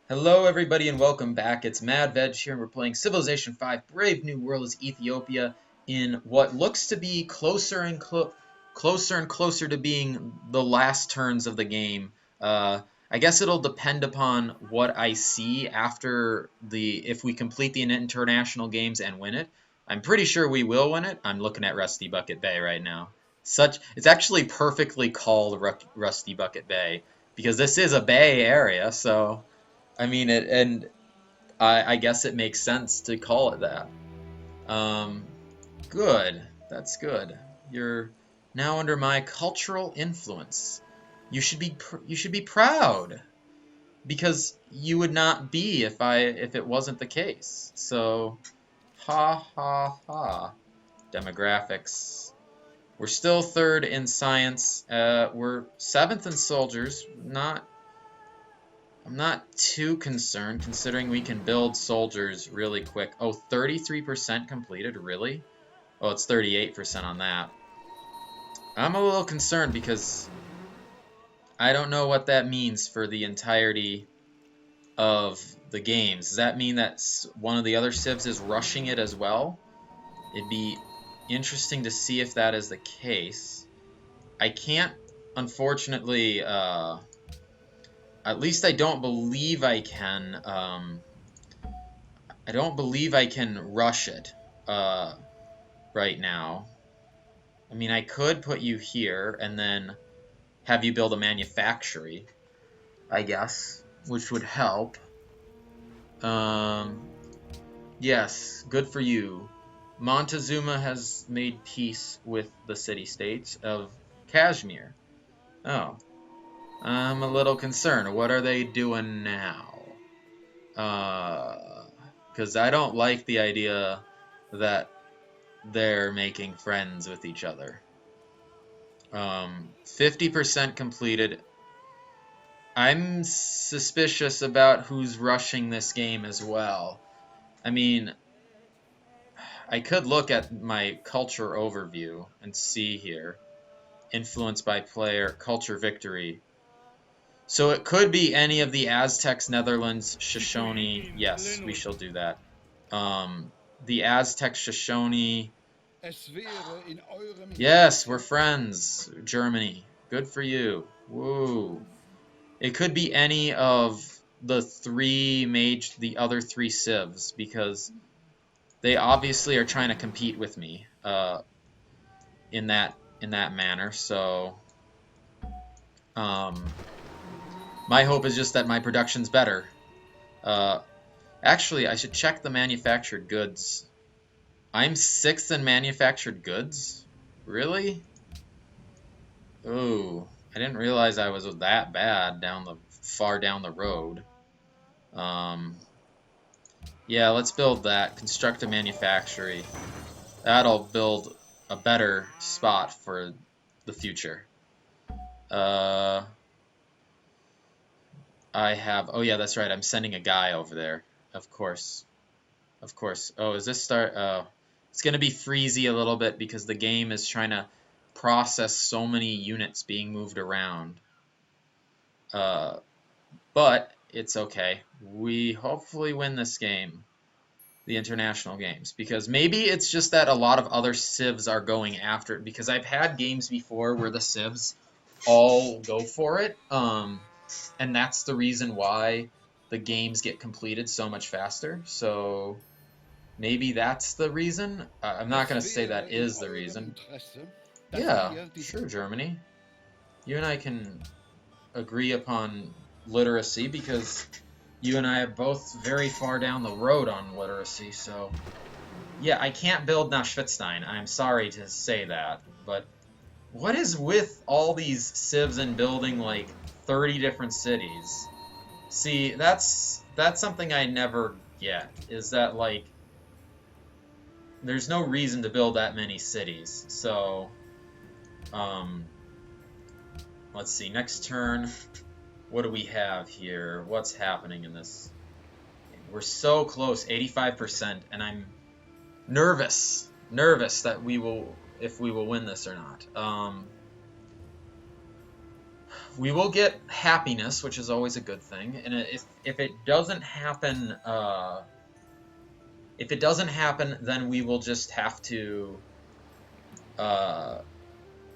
Hello, everybody, and welcome back. It's Mad Veg here, and we're playing Civilization 5 Brave New World as Ethiopia in what looks to be closer and closer to being the last turns of the game. I guess it'll depend upon what I see after if we complete the international games and win it. I'm pretty sure we will win it. I'm looking at Rusty Bucket Bay right now. It's actually perfectly called Rusty Bucket Bay because this is a bay area, so. I mean, I guess it makes sense to call it that. Um, Good. That's good. You're now under my cultural influence. You should be proud because you would not be if it wasn't the case. So, ha ha ha. Demographics. We're still third in science. We're seventh in soldiers. I'm not too concerned considering we can build soldiers really quick. Oh, 33% completed, really? Oh, it's 38% on that. I'm a little concerned because I don't know what that means for the entirety of the games. Does that mean that one of the other civs is rushing it as well? It'd be interesting to see if that is the case. I can't, unfortunately, at least I don't believe I can, I don't believe I can rush it right now. I mean, I could put you here and then have you build a manufactory, I guess, which would help. Um, yes, good for you. Montezuma has made peace with the city-states of Kashmir. Oh, I'm a little concerned. What are they doing now? Because I don't like the idea that they're making friends with each other. 50% completed. I'm suspicious about who's rushing this game as well. I mean, I could look at my culture overview and see here. Influenced by player, culture victory. So it could be any of the Aztecs, Netherlands, Shoshone. Yes, we shall do that. The Aztecs, Shoshone. Yes, we're friends. Germany. Good for you. Woo. It could be any of the other three civs, because they obviously are trying to compete with me in that manner. So, um, my hope is just that my production's better. Uh, Actually, I should check the manufactured goods. I'm sixth in manufactured goods? Really? Ooh, I didn't realize I was that bad far down the road. Um, yeah, let's build that. Construct a manufactory. That'll build a better spot for the future. Uh, oh yeah, that's right. I'm sending a guy over there. Of course. Of course. Oh, is this start? Oh, it's going to be freezy a little bit because the game is trying to process so many units being moved around. Uh, but it's okay. We hopefully win this game, the international games, because maybe it's just that a lot of other civs are going after it, because I've had games before where the civs all go for it, and that's the reason why the games get completed so much faster. So maybe that's the reason. I'm not going to say that is the reason. Yeah, sure, Germany. You and I can agree upon literacy because you and I are both very far down the road on literacy. So, yeah, I can't build Neuschwanstein. I'm sorry to say that. But what is with all these civs and building like 30 different cities? See, that's something I never get. Is that like there's no reason to build that many cities. So, um, let's see. Next turn, what do we have here? What's happening in this? We're so close, 85%, and I'm nervous that if we will win this or not. we will get happiness, which is always a good thing. And if it doesn't happen, then we will just have to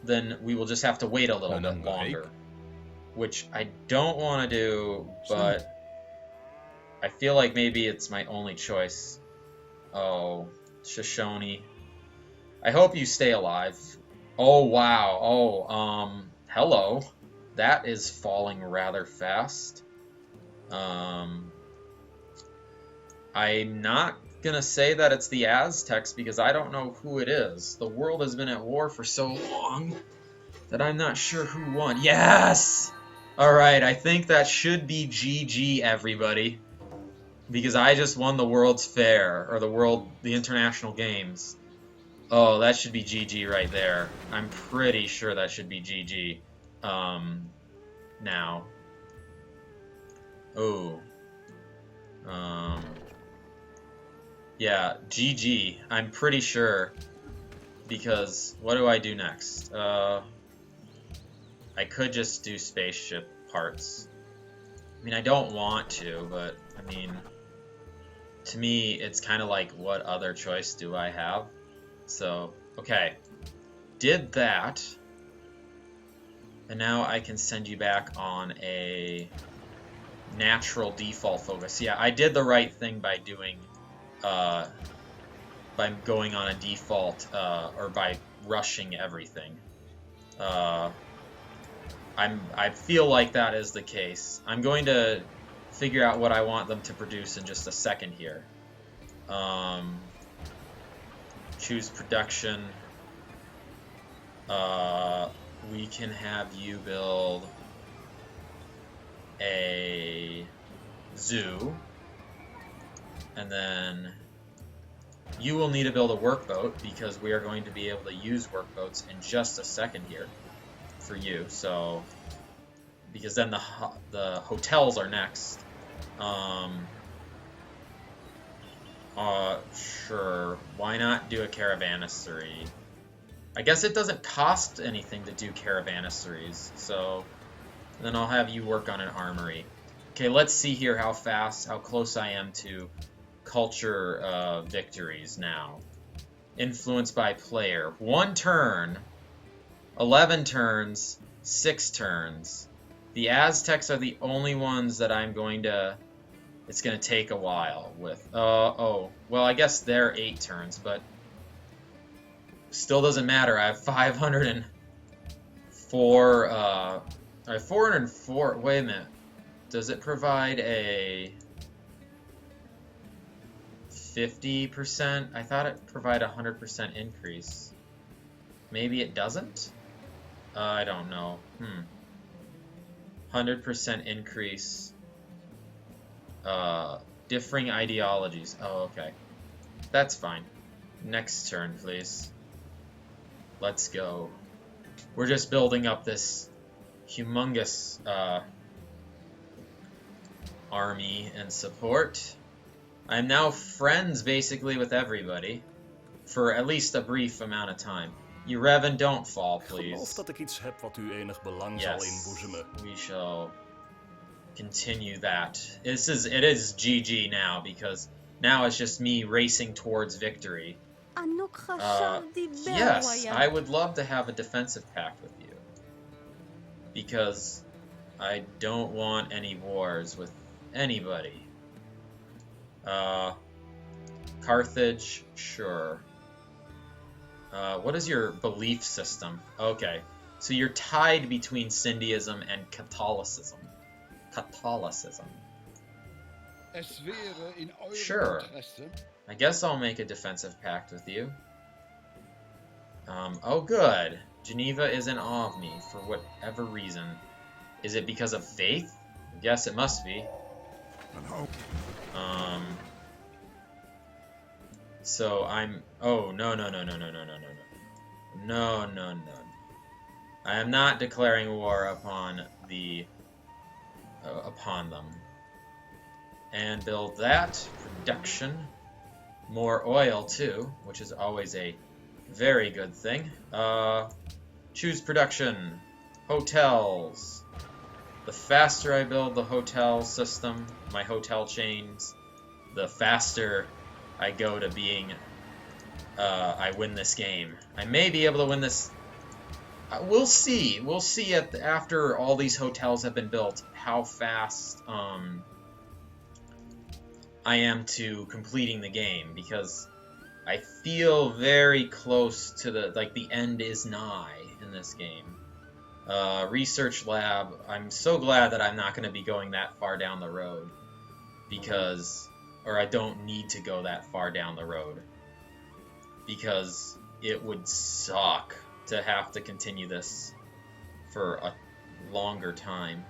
wait a little bit longer, which I don't want to do, but I feel like maybe it's my only choice. Oh, Shoshone. I hope you stay alive. Oh, wow. Oh, hello. That is falling rather fast. I'm not gonna say that it's the Aztecs because I don't know who it is. The world has been at war for so long that I'm not sure who won. Yes! Alright, I think that should be GG, everybody. Because I just won the World's Fair, or the International Games. Oh, that should be GG right there. I'm pretty sure that should be GG. Now. Oh. Yeah, GG. I'm pretty sure. Because, what do I do next? I could just do spaceship parts. I mean, I don't want to, but, I mean, to me, it's kind of like, what other choice do I have? So, okay. Did that. And now I can send you back on a natural default focus. Yeah, I did the right thing by doing, by going on a default, or by rushing everything. I feel like that is the case. I'm going to figure out what I want them to produce in just a second here. Choose production. We can have you build a zoo, and then you will need to build a workboat because we are going to be able to use workboats in just a second here for you. So, because then the hotels are next. Sure. Why not do a caravanserai? I guess it doesn't cost anything to do caravanserais, so then I'll have you work on an armory. Okay, let's see here how close I am to culture victories now. Influenced by player. 1 turn, 11 turns, 6 turns. The Aztecs are the only ones that it's going to take a while with. Oh, well, I guess they're 8 turns, but still doesn't matter. I have 504, I have 404, wait a minute. Does it provide a 50%? I thought it provided a 100% increase. Maybe it doesn't? I don't know. 100% increase. Differing ideologies. Oh, okay. That's fine. Next turn, please. Let's go. We're just building up this humongous army and support. I'm now friends, basically, with everybody. For at least a brief amount of time. Revan, don't fall, please. Yes, we shall continue that. It is GG now, because now it's just me racing towards victory. Yes, I would love to have a defensive pact with you. Because I don't want any wars with anybody. Carthage, sure. What is your belief system? Okay, so you're tied between Sindeism and Catholicism. Sure. I guess I'll make a defensive pact with you. Oh good. Geneva is in awe of me for whatever reason. Is it because of faith? I guess it must be. So I'm... Oh, no. No. I am not declaring war upon them. And build that. Production. More oil, too, which is always a very good thing. Choose production. Hotels. The faster I build the hotel system, my hotel chains, the faster I go to being, I win this game. I may be able to win this. We'll see. We'll see after all these hotels have been built how fast I am to completing the game, because I feel very close to the end is nigh in this game. Research lab, I'm so glad that I'm not going to be going that far down the road, or I don't need to go that far down the road, because it would suck to have to continue this for a longer time.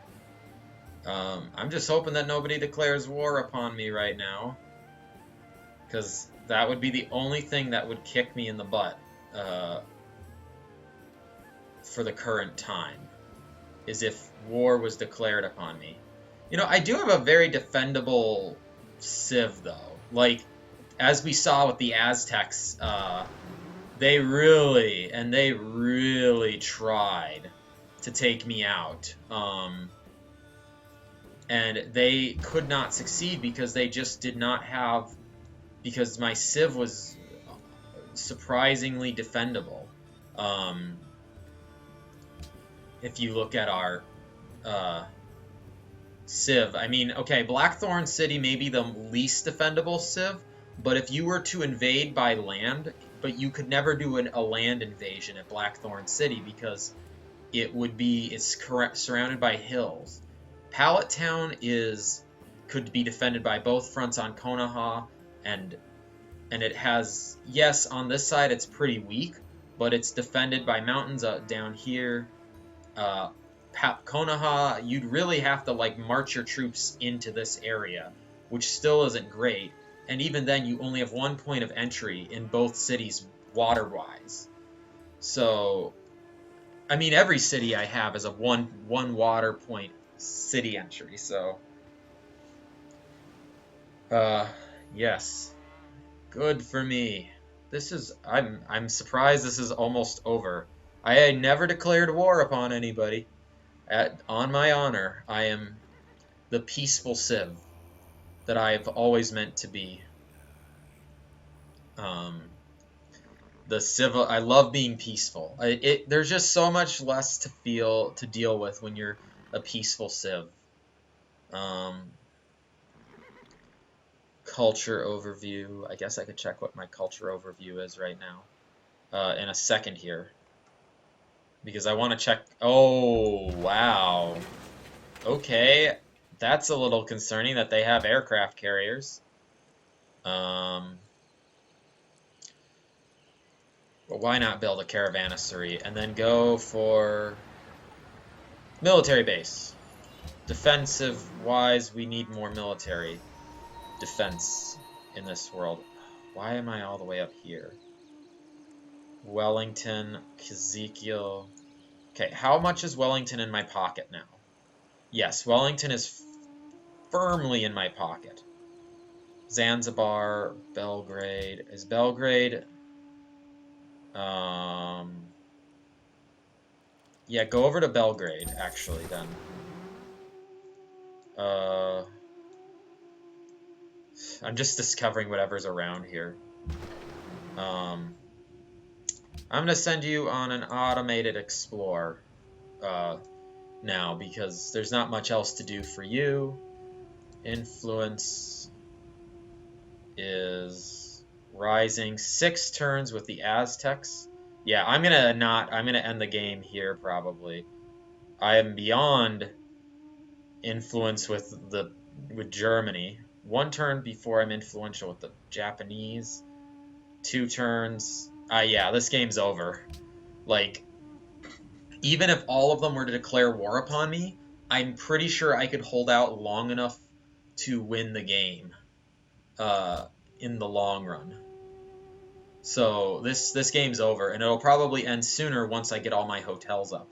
I'm just hoping that nobody declares war upon me right now, because that would be the only thing that would kick me in the butt for the current time, is if war was declared upon me. You know, I do have a very defendable civ, though. Like, as we saw with the Aztecs, they really tried to take me out. And they could not succeed because they just did not have... Because my civ was surprisingly defendable. If you look at our civ, I mean, okay, Blackthorn City may be the least defendable civ, but if you were to invade by land, but you could never do a land invasion at Blackthorn City because it's surrounded by hills. Pallet Town could be defended by both fronts on Konoha, and it has, yes, on this side it's pretty weak, but it's defended by mountains down here. Konoha, you'd really have to march your troops into this area, which still isn't great, and even then you only have one point of entry in both cities water-wise. So, I mean, every city I have is a one water point city entry, so yes, good for me. I'm surprised this is almost over. I had never declared war upon anybody. On my honor, I am the peaceful civ that I've always meant to be. I love being peaceful. There's just so much less to deal with when you're a peaceful civ. Culture overview. I guess I could check what my culture overview is right now. In a second here. Because I want to check... Oh, wow. Okay. That's a little concerning that they have aircraft carriers. Well, why not build a caravanserai and then go for military base? Defensive-wise, we need more military defense in this world. Why am I all the way up here? Wellington, Ezekiel. Okay, how much is Wellington in my pocket now? Yes, Wellington is firmly in my pocket. Zanzibar, Belgrade. Is Belgrade... yeah, go over to Belgrade, actually, then. I'm just discovering whatever's around here. I'm gonna send you on an automated explore, now, because there's not much else to do for you. Influence is rising 6 turns with the Aztecs. Yeah, I'm gonna end the game here, probably. I am beyond influence with Germany. 1 turn before I'm influential with the Japanese. 2 turns. Yeah, this game's over. Even if all of them were to declare war upon me, I'm pretty sure I could hold out long enough to win the game in the long run. So this game's over, and it'll probably end sooner once I get all my hotels up.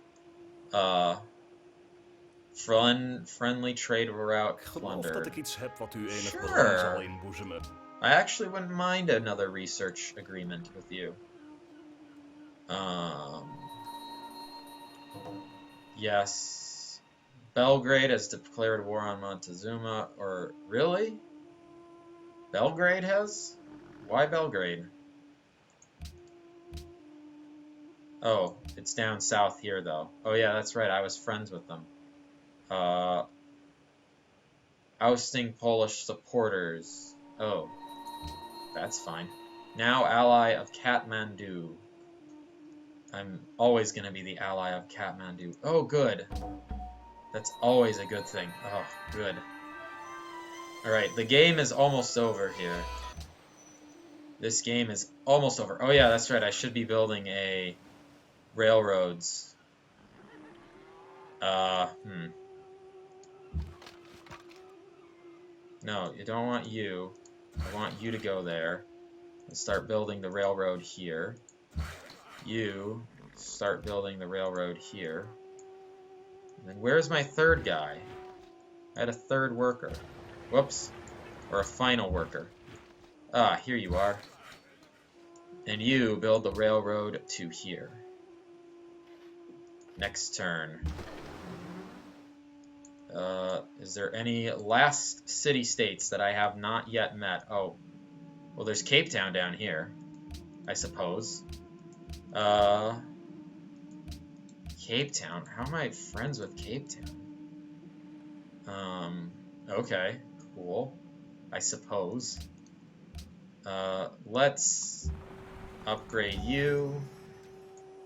Friendly trade route plundered. Sure. I actually wouldn't mind another research agreement with you. Yes. Belgrade has declared war on Montezuma. Or, really? Belgrade has? Why Belgrade? Oh, it's down south here, though. Oh, yeah, that's right. I was friends with them. Ousting Polish supporters. Oh, that's fine. Now ally of Kathmandu. I'm always going to be the ally of Kathmandu. Oh, good. That's always a good thing. Oh, good. Alright, the game is almost over here. This game is almost over. Oh yeah, that's right. I should be building a railroads. No, you don't want you. I want you to go there and start building the railroad here. You start building the railroad here. And then where's my third guy? I had a third worker. Whoops. Or a final worker. Ah, here you are. And you build the railroad to here. Next turn. Is there any last city-states that I have not yet met? Oh, well, there's Cape Town down here, I suppose. Cape Town. How am I friends with Cape Town? Okay, cool. I suppose. Let's upgrade you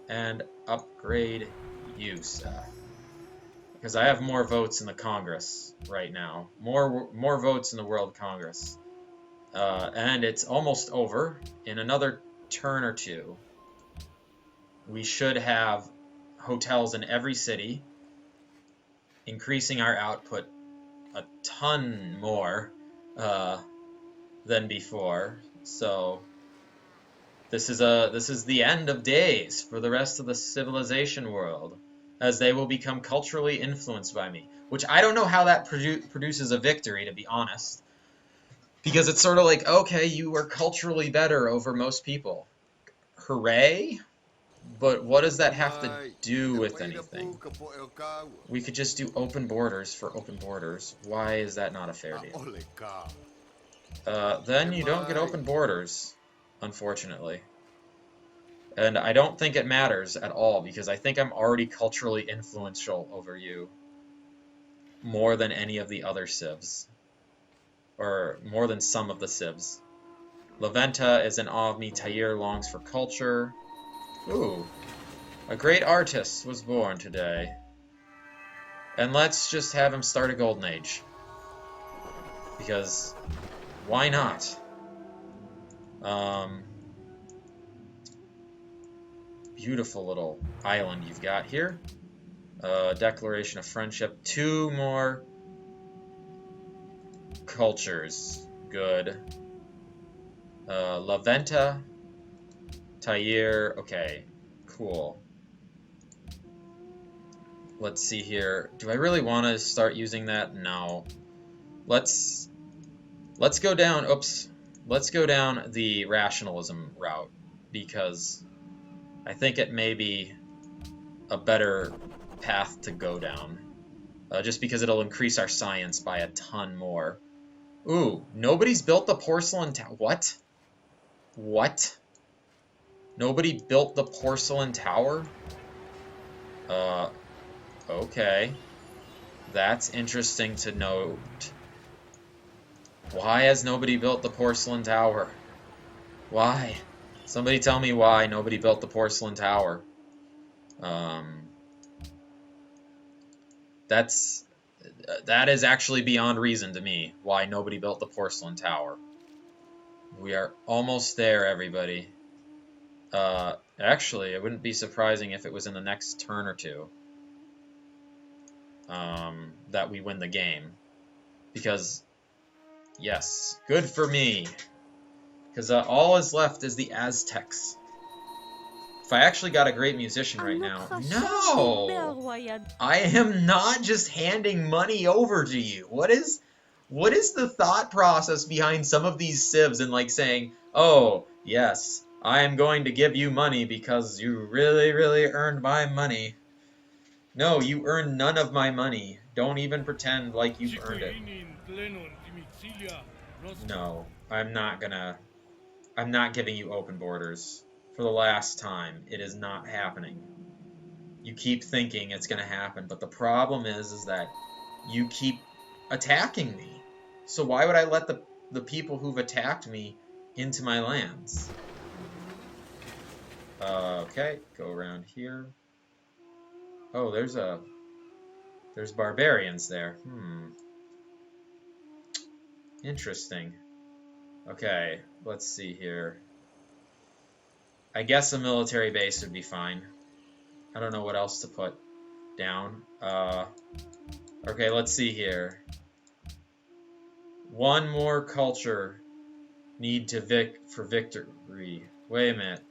and upgrade you, Seth. Because I have more votes in the Congress right now. More votes in the World Congress. And it's almost over. In another turn or two, we should have hotels in every city, increasing our output a ton more than before. So this is the end of days for the rest of the civilization world, as they will become culturally influenced by me. Which I don't know how that produces a victory, to be honest. Because it's sort of like, okay, you are culturally better over most people. Hooray? But what does that have to do with anything? We could just do open borders for open borders. Why is that not a fair deal? Then you don't get open borders, unfortunately. And I don't think it matters at all, because I think I'm already culturally influential over you. More than any of the other civs. Or more than some of the civs. Laventa is in awe of me. Tair longs for culture. Ooh. A great artist was born today. And let's just have him start a golden age. Because why not? Beautiful little island you've got here. Declaration of friendship. 2 more cultures. Good. Laventa. Tair. Okay. Cool. Let's see here. Do I really want to start using that? No. Let's go down. Oops. Let's go down the rationalism route, because I think it may be a better path to go down. Just because it'll increase our science by a ton more. Ooh, nobody's built the porcelain tower. What? What? Nobody built the porcelain tower? Okay. That's interesting to note. Why has nobody built the porcelain tower? Why? Somebody tell me why nobody built the porcelain tower. That is actually beyond reason to me, why nobody built the porcelain tower. We are almost there, everybody. Actually, it wouldn't be surprising if it was in the next turn or two that we win the game. Because, yes, good for me. Because all is left is the Aztecs. If I actually got a great musician right now... No! I am not just handing money over to you. What is the thought process behind some of these civs and like saying, oh, yes, I am going to give you money because you really, really earned my money. No, you earn none of my money. Don't even pretend like you've earned it. No, I'm not gonna... I'm not giving you open borders. For the last time, it is not happening. You keep thinking it's gonna happen, but the problem is that you keep attacking me. So why would I let the people who've attacked me into my lands? Okay, go around here. Oh, there's barbarians there. Interesting. Okay, let's see here. I guess a military base would be fine. I don't know what else to put down. Okay, let's see here. One more culture need for victory. Wait a minute.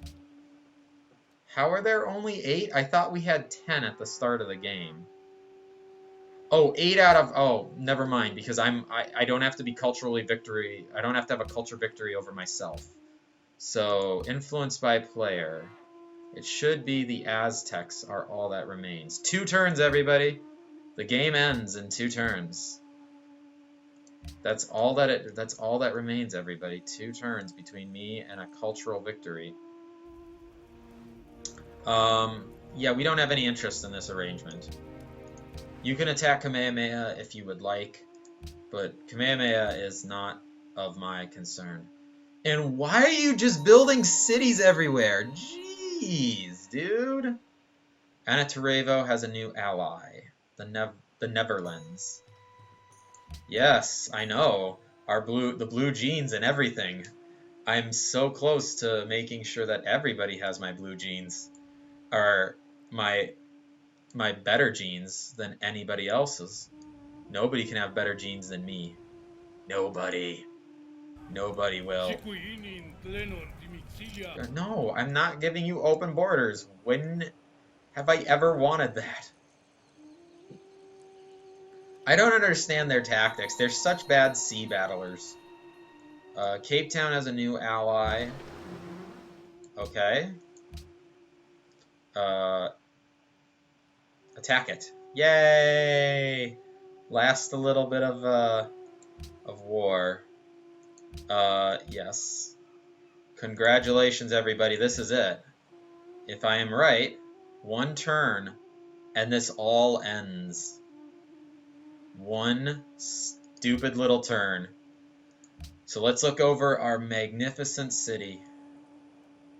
How are there only 8? I thought we had 10 at the start of the game. Oh, 8 out of... Oh, never mind, because I don't have to be culturally victory... I don't have to have a culture victory over myself. So, influenced by player. It should be the Aztecs are all that remains. 2 turns, everybody! The game ends in 2 turns. That's all that remains, everybody. 2 turns between me and a cultural victory. Yeah, we don't have any interest in this arrangement. You can attack Kamehameha if you would like, but Kamehameha is not of my concern. And why are you just building cities everywhere? Jeez, dude. Anantaravo has a new ally, the Netherlands. Yes, I know. The blue jeans and everything. I'm so close to making sure that everybody has my blue jeans. Or my better genes than anybody else's. Nobody can have better genes than me. Nobody. Nobody will. No, I'm not giving you open borders. When have I ever wanted that? I don't understand their tactics. They're such bad sea battlers. Cape Town has a new ally. Okay. Attack it. Yay! Last a little bit of war. Yes. Congratulations, everybody. This is it. If I am right, 1 turn, and this all ends. 1 stupid little turn. So let's look over our magnificent city,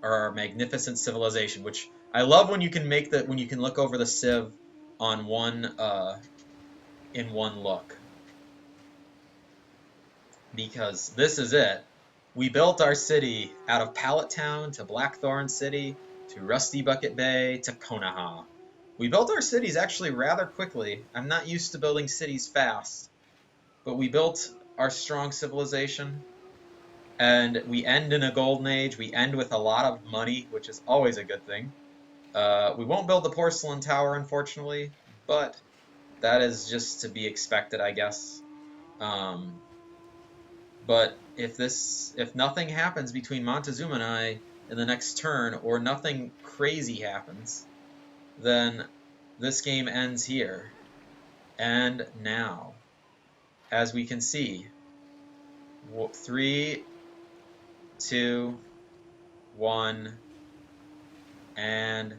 or our magnificent civilization, which I love when you can look over the civ on in one look. Because this is it. We built our city out of Pallet Town to Blackthorn City to Rusty Bucket Bay to Konoha. We built our cities actually rather quickly. I'm not used to building cities fast, but we built our strong civilization, and we end in a golden age. We end with a lot of money, which is always a good thing. We won't build the porcelain tower, unfortunately, but that is just to be expected, I guess. But if nothing happens between Montezuma and I in the next turn, or nothing crazy happens, then this game ends here. And now, as we can see, 3, 2, 1, and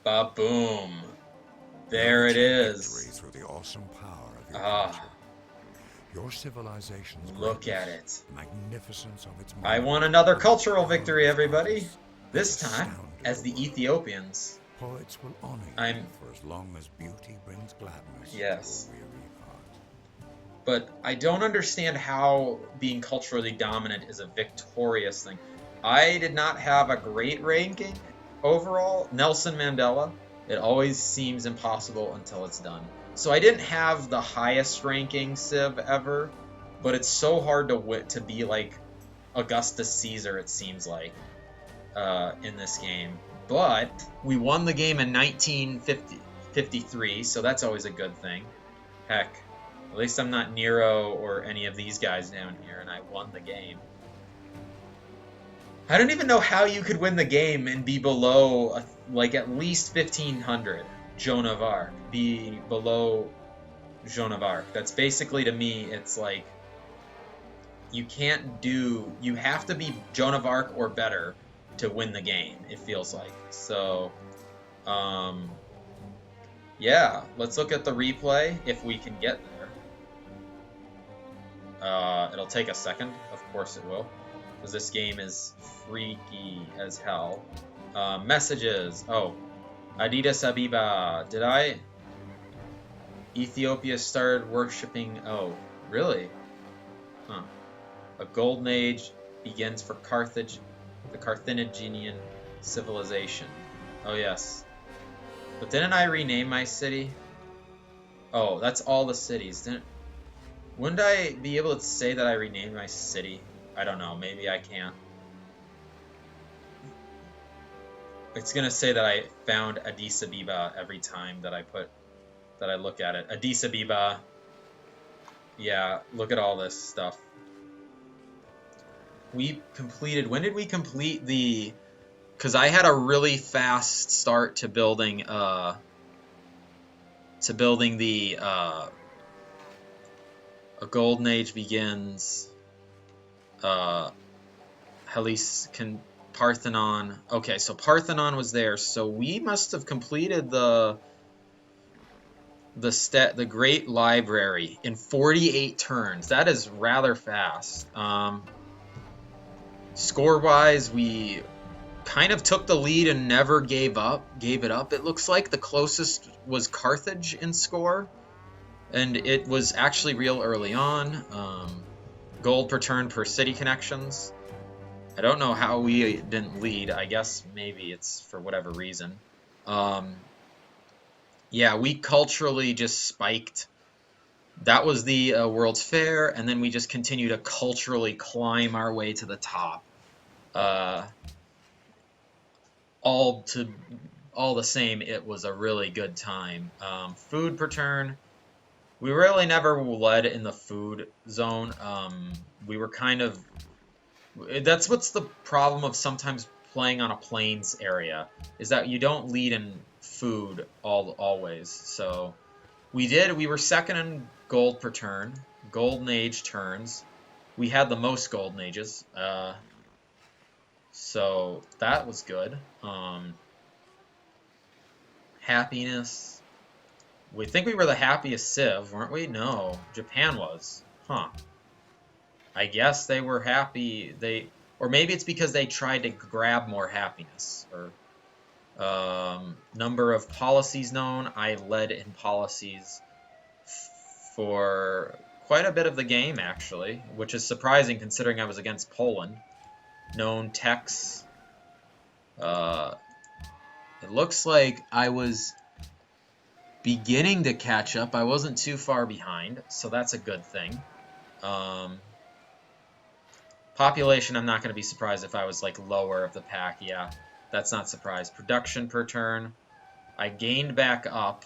ba-boom. There it is. Through the awesome power of your culture. Your civilization's look at it. Magnificence of its I won another cultural victory, everybody. This time as the Ethiopians. Poets will honor you for as long as beauty brings gladness. Yes. To a weary heart. But I don't understand how being culturally dominant is a victorious thing. I did not have a great ranking overall. Nelson Mandela. It always seems impossible until it's done. So I didn't have the highest ranking civ ever, but it's so hard to be like Augustus Caesar, it seems like, in this game. But we won the game in 1953, so that's always a good thing. Heck, at least I'm not Nero or any of these guys down here, and I won the game. I don't even know how you could win the game and be below, like, at least 1500 Joan of Arc. Be below Joan of Arc. That's basically, to me, it's like, you can't do, you have to be Joan of Arc or better to win the game, it feels like. So, yeah, let's look at the replay if we can get there. It'll take a second, of course it will, because this game is freaky as hell. Messages. Oh, Addis Ababa. Did I? Ethiopia started worshipping. Oh, really? Huh. A golden age begins for Carthage, the Carthaginian civilization. Oh, yes. But didn't I rename my city? Oh, that's all the cities. Wouldn't I be able to say that I renamed my city? I don't know. Maybe I can't. It's gonna say that I found Addis Ababa every time that I look at it. Addis Ababa. Yeah, look at all this stuff. We completed. When did we complete the? Because I had a really fast start to building. A golden age begins. Parthenon. Okay, so Parthenon was there. So we must have completed the Great Library in 48 turns. That is rather fast. Score-wise, we kind of took the lead and never gave it up. It looks like the closest was Carthage in score, and it was actually real early on. Gold per turn per city connections. I don't know how we didn't lead. I guess maybe it's for whatever reason. Yeah, we culturally just spiked. That was the World's Fair, and then we just continue to culturally climb our way to the top. All the same, it was a really good time. Food per turn. We really never led in the food zone. We were kind of... That's what's the problem of sometimes playing on a plains area, is that you don't lead in food always. So we were second in gold per turn, golden age turns. We had the most golden ages. So that was good. Happiness. We think we were the happiest civ, weren't we? No, Japan was. Huh. I guess they were happy. Or maybe it's because they tried to grab more happiness. Or number of policies known. I led in policies for quite a bit of the game, actually, which is surprising considering I was against Poland. Known techs. It looks like I was beginning to catch up. I wasn't too far behind, so that's a good thing. Population, I'm not going to be surprised if I was like lower of the pack. Yeah, that's not surprised. Production per turn. I gained back up.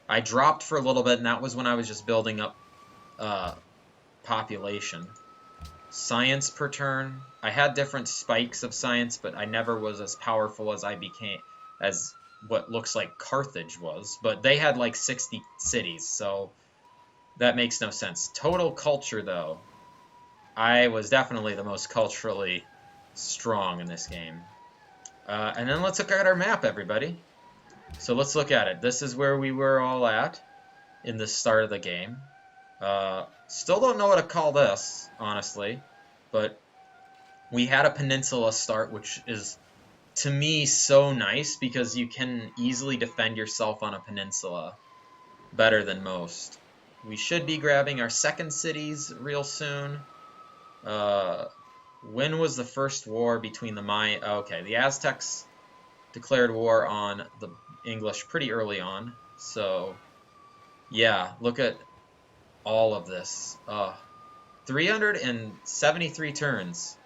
I dropped for a little bit, and that was when I was just building up population. Science per turn. I had different spikes of science, but I never was as powerful as I became, as what looks like Carthage was. But they had like 60 cities, so that makes no sense. Total culture, though. I was definitely the most culturally strong in this game. And then let's look at our map, everybody. So let's look at it. This is where we were all at in the start of the game. Still don't know what to call this, honestly. But we had a peninsula start, which is, to me, so nice because you can easily defend yourself on a peninsula better than most. We should be grabbing our second cities real soon. When was the first war between the Maya? Okay, the Aztecs declared war on the English pretty early on. So, yeah, look at all of this. 373 turns.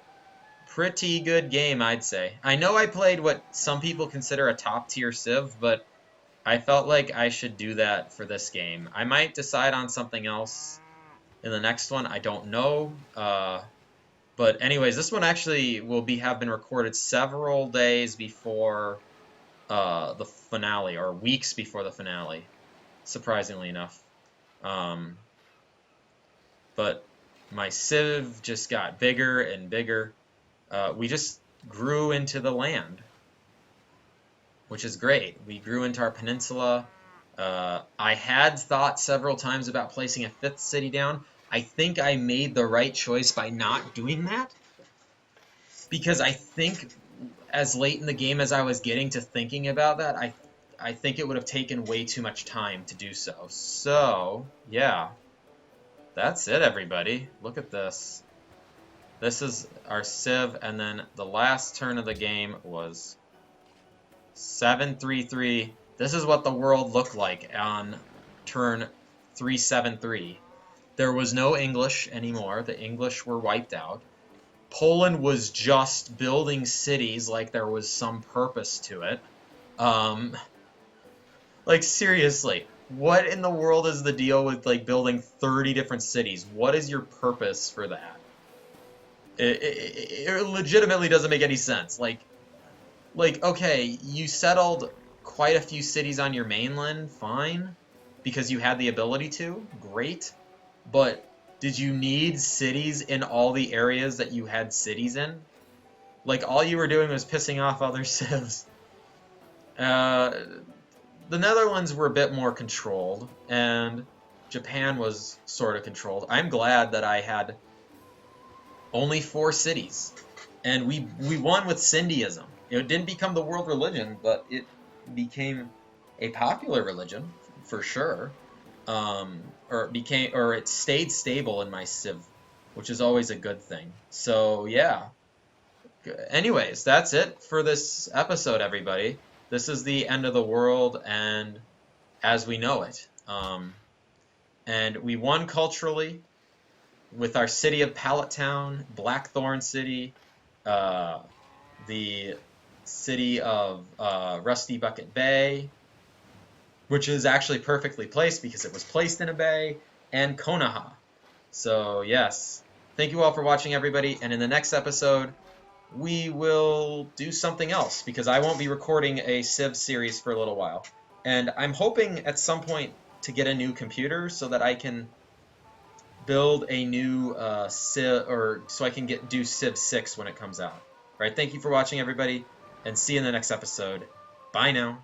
Pretty good game, I'd say. I know I played what some people consider a top-tier civ, but I felt like I should do that for this game. I might decide on something else in the next one. I don't know. But anyways, this one actually will have been recorded several days before the finale, or weeks before the finale, surprisingly enough. Um, but my Civ just got bigger and bigger. We just grew into the land, which is great. We grew into our peninsula. I had thought several times about placing a fifth city down. I think I made the right choice by not doing that, because I think as late in the game as I was getting to thinking about that, I think it would have taken way too much time to do so. So, yeah, that's it, everybody. Look at this. This is our Civ, and then the last turn of the game was 7-3-3. This is what the world looked like on turn 3-7-3. There was no English anymore. The English were wiped out. Poland was just building cities like there was some purpose to it. Like, seriously, what in the world is the deal with, like, building 30 different cities? What is your purpose for that? It legitimately doesn't make any sense. Like, okay, you settled quite a few cities on your mainland, fine, because you had the ability to, great. But did you need cities in all the areas that you had cities in? Like, all you were doing was pissing off other civs. The Netherlands were a bit more controlled, and Japan was sort of controlled. I'm glad that I had only 4 cities, and we won with Sindiism. It didn't become the world religion, but it became a popular religion for sure. Or it stayed stable in my Civ, which is always a good thing. So yeah. Anyways, that's it for this episode, everybody. This is the end of the world, and as we know it. And we won culturally with our city of Pallet Town, Blackthorn City, the city of Rusty Bucket Bay, which is actually perfectly placed because it was placed in a bay, and Konoha. So yes, thank you all for watching, everybody, and in the next episode, we will do something else, because I won't be recording a Civ series for a little while. And I'm hoping at some point to get a new computer so that I can build a new Civ, or so I can do Civ 6 when it comes out. All right, thank you for watching, everybody, and see you in the next episode. Bye now.